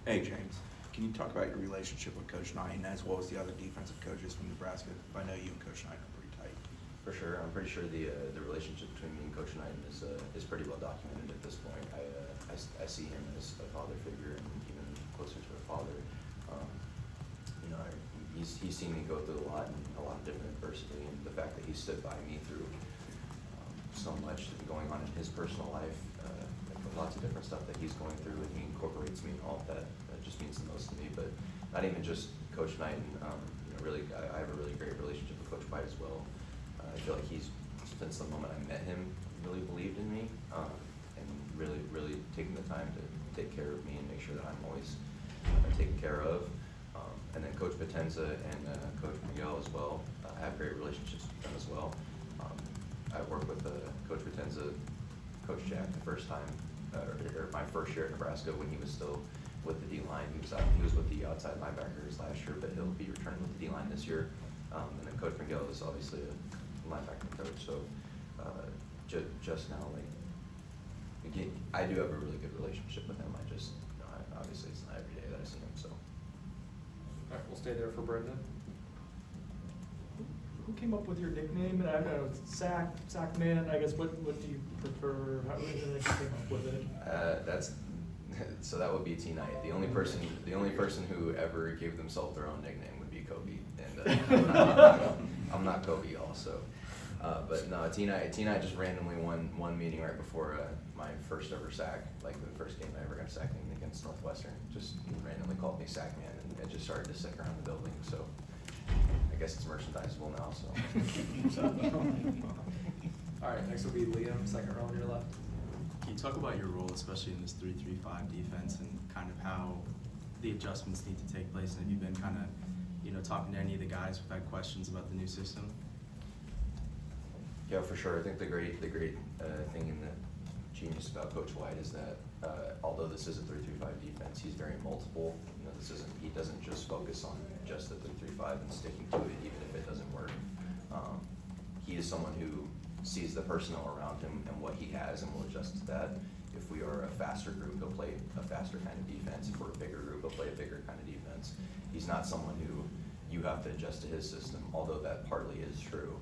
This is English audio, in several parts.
Hey, James. Can you talk about your relationship with Coach Knighton as well as the other defensive coaches from Nebraska? I know you and Coach Knighton are pretty tight. For sure, I'm pretty sure the relationship between me and Coach Knighton is pretty well documented at this point. I see him as a father figure and even closer to a father. He's seen me go through a lot of different adversity, and the fact that he stood by me through so much going on in his personal life, lots of different stuff that he's going through, and he incorporates me in all of that. That just means the most to me. But not even just Coach Knighton. Really, I have a really great relationship with Coach White as well. I feel like he's, since the moment I met him, really believed in me, and really taking the time to take care of me and make sure that I'm always taken care of. And then Coach Potenza and Coach Miguel as well. I have great relationships with them as well. I worked with Coach Potenza, Coach Jack the first time, or my first year at Nebraska when he was still with the D-line. He was with the outside linebackers last year, but he'll be returning with the D-line this year. And then Coach Miguel is obviously a linebacker coach. So just now, again, I do have a really good relationship with him. Obviously it's not every day that I see him. So. All right, we'll stay there for Brendan. Who came up with your nickname? And I don't know, Sack Man. I guess what do you prefer? How did you came up with it? So that would be T Knight. The only person who ever gave themselves their own nickname would be Kobe, and I'm not Kobe also. But no, T Knight just randomly one meeting right before my first ever sack, like the first game I ever got sacked in against Northwestern. Just randomly called me Sack Man, and it just started to stick around the building. So I guess it's merchandisable now. So. All right, next will be Liam, second row on your left. Can you talk about your role, especially in this 3-3-5 defense, and kind of how the adjustments need to take place? And have you been kind of, talking to any of the guys who've had questions about the new system? Yeah, for sure. I think the great thing in the genius about Coach White is that although this is a 3-3-5 defense, he's very multiple. He doesn't just focus on just the 3-3-5 and sticking to it, even if it doesn't work. He is someone who sees the personnel around him and what he has and will adjust to that. If we are a faster group, he'll play a faster kind of defense. If we're a bigger group, he'll play a bigger kind of defense. He's not someone who you have to adjust to his system, although that partly is true.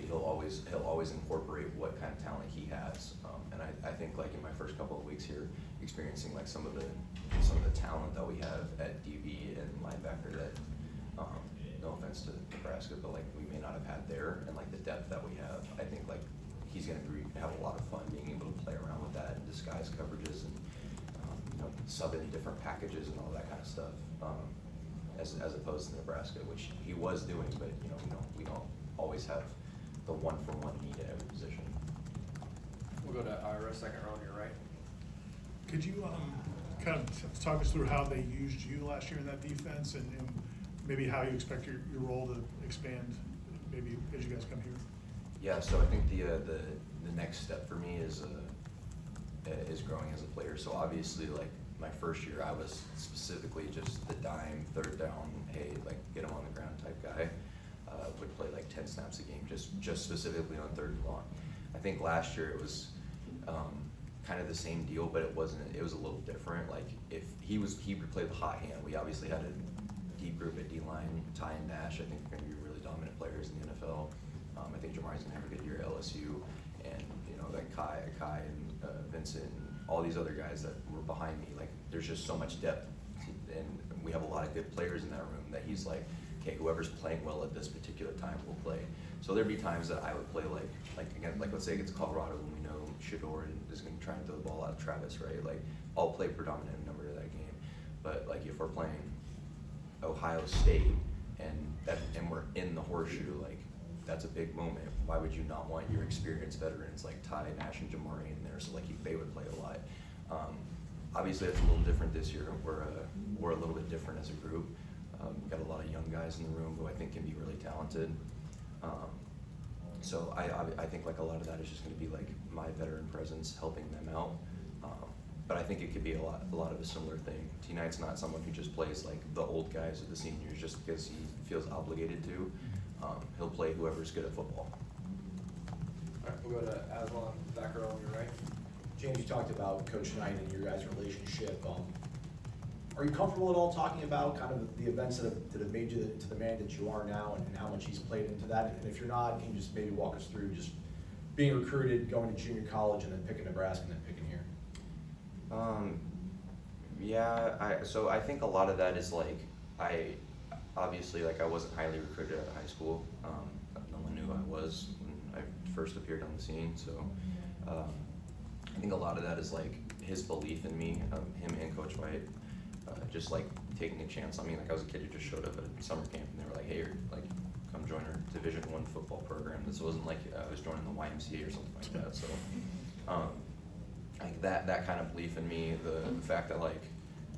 He'll always incorporate what kind of talent he has. And I think like in my first couple of weeks here, experiencing like some of the talent that we have at DB and linebacker that, no offense to Nebraska, but like we may not have had there, and like the depth that we have, I think like he's going to have a lot of fun being able to play around with that and disguise coverages and sub in different packages and all that kind of stuff, as opposed to Nebraska, which he was doing, but we don't always have the one-for-one need at every position. We'll go to Ira, second row on your right. Could you kind of talk us through how they used you last year in that defense, and maybe how you expect your role to expand maybe as you guys come here? Yeah, so I think the next step for me is growing as a player. So obviously, like my first year, I was specifically just the dime, third down, hey, like get him on the ground type guy. Would play like 10 snaps a game, just specifically on third and long. I think last year it was kind of the same deal, but it wasn't. It was a little different. Like if he would play the hot hand. We obviously had a deep group at D-line. Ty and Nash, I think, are going to be really dominant players in the NFL. I think Jamari's going to have a good year at LSU, and like Kai and Vincent, and all these other guys that were behind me. Like there's just so much depth, and we have a lot of good players in that room that he's like, okay, whoever's playing well at this particular time will play. So there'd be times that I would play again, let's say against Colorado when we know Shador is going to try and throw the ball out of Travis, right? Like I'll play predominant number of that game. But like if we're playing Ohio State and we're in the horseshoe, like that's a big moment. Why would you not want your experienced veterans like Ty, Nash, and Jamari in there? So like they would play a lot. Obviously that's a little different this year. We're a little bit different as a group. We've got a lot of young guys in the room who I think can be really talented. So I think like a lot of that is just going to be like my veteran presence helping them out. But I think it could be a lot of a similar thing. T Knight's not someone who just plays like the old guys or the seniors just because he feels obligated to. He'll play whoever's good at football. All right, we'll go to Aslan, back row on your right. James, you talked about Coach Knight and your guys' relationship. Are you comfortable at all talking about kind of the events that have made you to the man that you are now, and how much he's played into that? And if you're not, can you just maybe walk us through just being recruited, going to junior college, and then picking Nebraska and then picking here? Yeah, so I think a lot of that is like, obviously I wasn't highly recruited out of high school. No one knew who I was when I first appeared on the scene, so I think a lot of that is like his belief in me, him and Coach White, just like taking a chance on me. Like I was a kid who just showed up at summer camp and they were like, hey, like come join our Division I football program. This wasn't like I was joining the YMCA or something like that. So like that kind of belief in me, the fact that like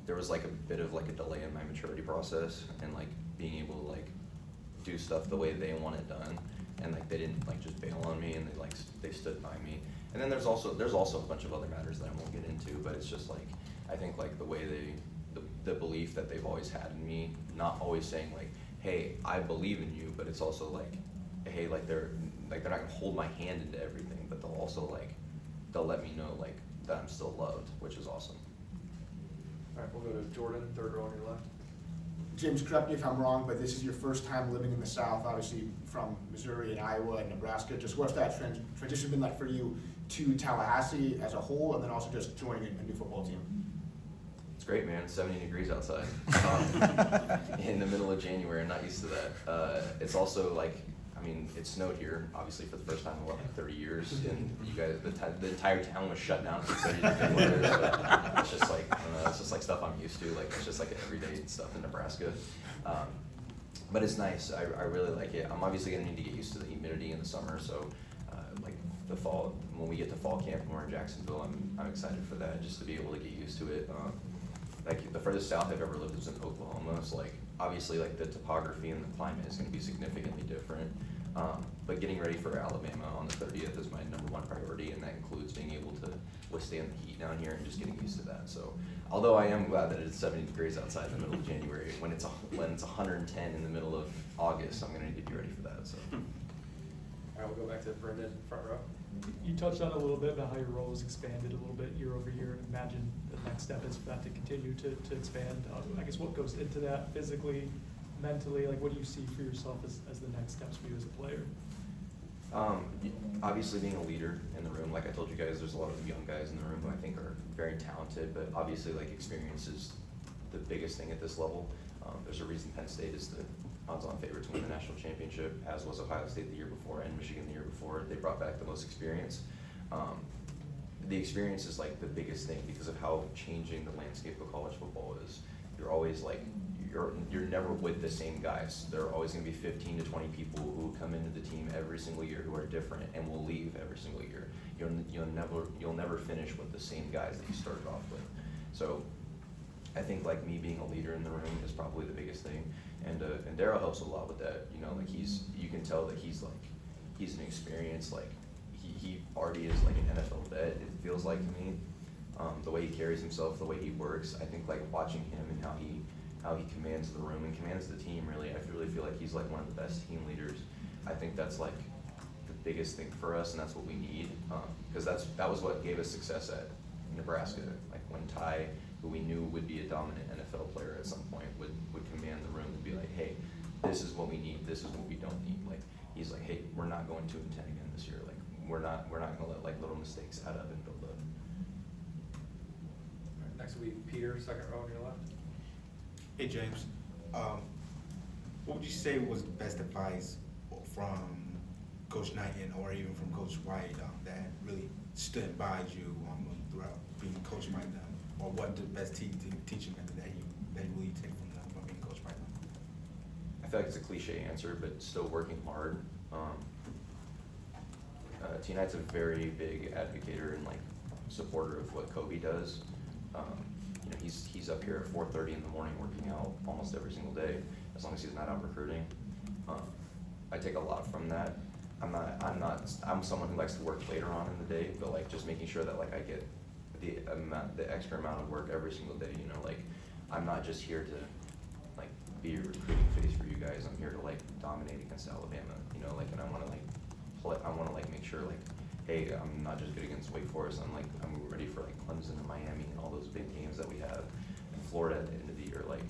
there was like a bit of like a delay in my maturity process, and like being able to like do stuff the way they want it done, and like they didn't like just bail on me, and they stood by me. And then there's also a bunch of other matters that I won't get into, but it's just like I think like the way the belief that they've always had in me, not always saying like, hey, I believe in you, but it's also like, hey, like they're not gonna hold my hand into everything, but they'll also like they'll let me know like that I'm still loved, which is awesome. All right, we'll go to Jordan, third row on your left. James, correct me if I'm wrong, but this is your first time living in the South, obviously from Missouri and Iowa and Nebraska. Just what's that transition been like for you to Tallahassee as a whole, and then also just joining a new football team? It's great, man. 70 degrees outside in the middle of January. I'm not used to that. It's also like, I mean, it snowed here, obviously, for the first time in what, like 30 years, and you guys, the entire town was shut down for 30 degree weather. So it's just like, I don't know, it's just like stuff I'm used to. Like it's just like everyday stuff in Nebraska. But it's nice. I really like it. I'm obviously gonna need to get used to the humidity in the summer. So like the fall, when we get to fall camp and we're in Jacksonville, I'm excited for that, just to be able to get used to it. Like the furthest south I've ever lived was in Oklahoma. So like obviously like the topography and the climate is going to be significantly different. But getting ready for Alabama on the 30th is my #1 priority, and that includes being able to withstand the heat down here and just getting used to that. So although I am glad that it's 70 degrees outside in the middle of January, when it's 110 in the middle of August, I'm going to need to be ready for that. So. All right, we'll go back to Brendan, front row. You touched on a little bit about how your role has expanded a little bit year over year, and imagine the next step is for that to continue to expand. I guess what goes into that physically, mentally, like what do you see for yourself as the next steps for you as a player? Obviously being a leader in the room. Like I told you guys, there's a lot of young guys in the room who I think are very talented, but obviously like experience is the biggest thing at this level. There's a reason Penn State is the odds-on favorite to win the national championship, as was Ohio State the year before and Michigan the year before. They brought back the most experience. The experience is like the biggest thing because of how changing the landscape of college football is. You're always like, you're never with the same guys. There are always going to be 15 to 20 people who come into the team every single year who are different and will leave every single year. You'll never finish with the same guys that you started off with. So I think like me being a leader in the room is probably the biggest thing, and Darryl helps a lot with that. You know, like you can tell that he's an experienced, like he already is like an NFL vet. It feels like to me, the way he carries himself, the way he works. I think like watching him and how he commands the room and commands the team. Really, I really feel like he's like one of the best team leaders. I think that's like the biggest thing for us, and that's what we need, because that was what gave us success at Nebraska. Like when Ty, who we knew would be a dominant NFL player at some point, would command the room and be like, hey, this is what we need, this is what we don't need. Like he's like, hey, we're not going 2-10 again this year. Like we're not gonna let like little mistakes add up and build up. All right, next will be Peter, second row on your left. Hey James, what would you say was the best advice from Coach Knighton or even from Coach White that really stood by you throughout being coached by them, or what the best teaching method that you really take from being coached by them? I feel like it's a cliche answer, but still working hard. T. Knight's a very big advocator and like supporter of what Kobe does. You know, he's up here at 4:30 in the morning working out almost every single day, as long as he's not out recruiting. I take a lot from that. I'm someone who likes to work later on in the day, but like just making sure that like I get the extra amount of work every single day. You know, like I'm not just here to like be a recruiting face for you guys. I'm here to like dominate against Alabama. You know, like, and I want to make sure like, hey, I'm not just good against Wake Forest. I'm ready for like Clemson and Miami and all those big games that we have, and Florida at the end of the year, like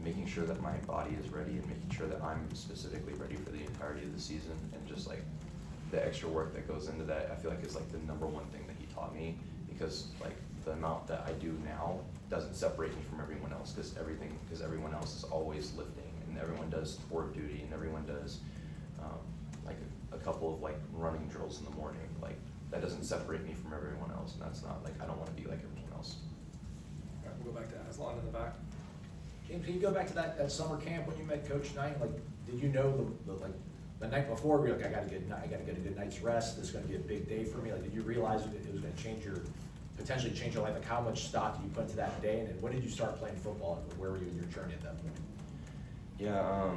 making sure that my body is ready and making sure that I'm specifically ready for the entirety of the season, and just like the extra work that goes into that, I feel like is like the number one thing that he taught me, because like the amount that I do now doesn't separate me from everyone else, because everyone else is always lifting, and everyone does sport duty, and everyone does like a couple of like running drills in the morning. Like that doesn't separate me from everyone else, and that's not like, I don't want to be like everyone else. All right, we'll go back to Aslan in the back. James, can you go back to that summer camp when you met Coach Knight? Like, did you know the night before, you're like, I gotta get a good night's rest, this is gonna be a big day for me? Like, did you realize it was gonna potentially change your life? Like, how much stock did you put into that day, and then when did you start playing football, and where were you in your journey at that point? Yeah,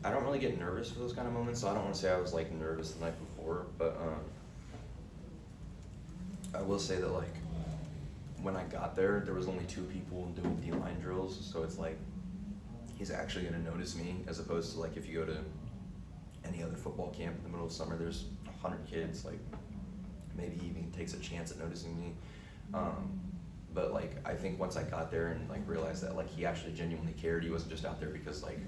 I don't really get nervous for those kind of moments, so I don't want to say I was like nervous the night before, but I will say that like when I got there was only 2 people doing D-line drills, so it's like he's actually going to notice me, as opposed to like if you go to any other football camp in the middle of summer, there's 100 kids, like maybe he even takes a chance at noticing me. But like I think once I got there and like realized that like he actually genuinely cared, he wasn't just out there because like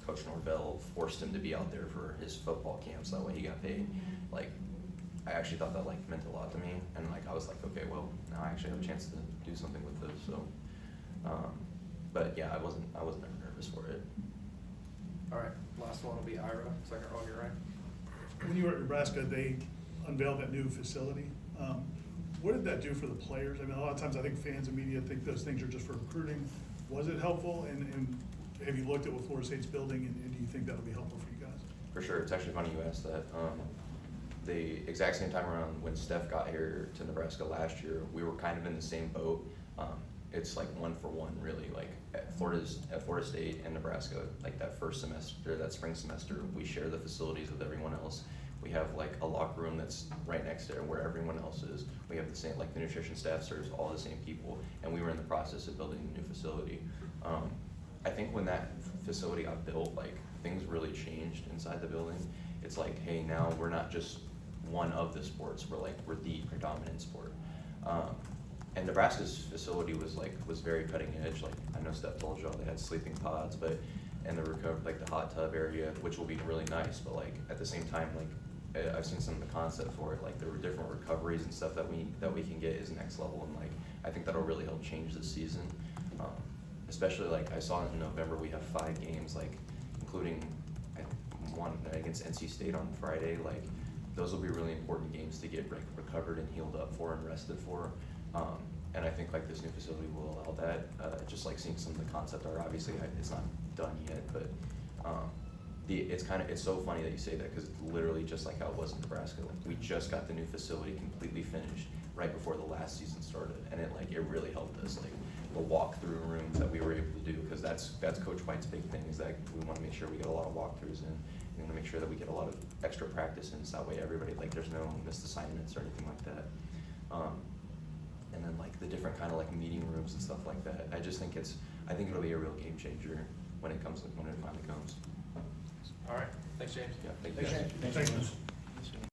Coach Norvell forced him to be out there for his football camps, that way he got paid. Like I actually thought that like meant a lot to me, and like I was like, okay, well now I actually have a chance to do something with this. So but yeah, I wasn't ever nervous for it. All right, last one will be Ira, second row on your right. When you were at Nebraska, they unveiled that new facility. What did that do for the players? I mean, a lot of times I think fans and media think those things are just for recruiting. Was it helpful? And have you looked at what Florida State's building, and do you think that'll be helpful for you guys? For sure, it's actually funny you asked that. The exact same time around when Steph got here to Nebraska last year, we were kind of in the same boat. It's like 1 for 1, really. Like at Florida State and Nebraska, like that first semester, that spring semester, we share the facilities with everyone else. We have like a locker room that's right next to where everyone else is. We have the same, like the nutrition staff serves all the same people, and we were in the process of building a new facility. I think when that facility got built, like things really changed inside the building. It's like, hey, now we're not just one of the sports, we're the predominant sport. And Nebraska's facility was very cutting edge. Like I know Steph told y'all they had sleeping pods, and the hot tub area, which will be really nice. But like at the same time, like I've seen some of the concept for it. Like there were different recoveries and stuff that we can get is next level, and like I think that'll really help change this season. Especially like I saw in November we have 5 games, like including one against NC State on Friday. Like those will be really important games to get recovered and healed up for and rested for. And I think like this new facility will allow that. Just like seeing some of the concept art, obviously it's not done yet, but it's so funny that you say that, because it's literally just like how it was in Nebraska. Like we just got the new facility completely finished right before the last season started, and it really helped us. Like the walkthrough rooms that we were able to do, because that's Coach White's big thing, is that we want to make sure we get a lot of walkthroughs in. We want to make sure that we get a lot of extra practice in, so that way everybody, like there's no missed assignments or anything like that. And then like the different kind of like meeting rooms and stuff like that. I think it'll be a real game changer when it finally comes. All right, thanks, James. Yeah, thank you Thanks, guys. James. Thanks.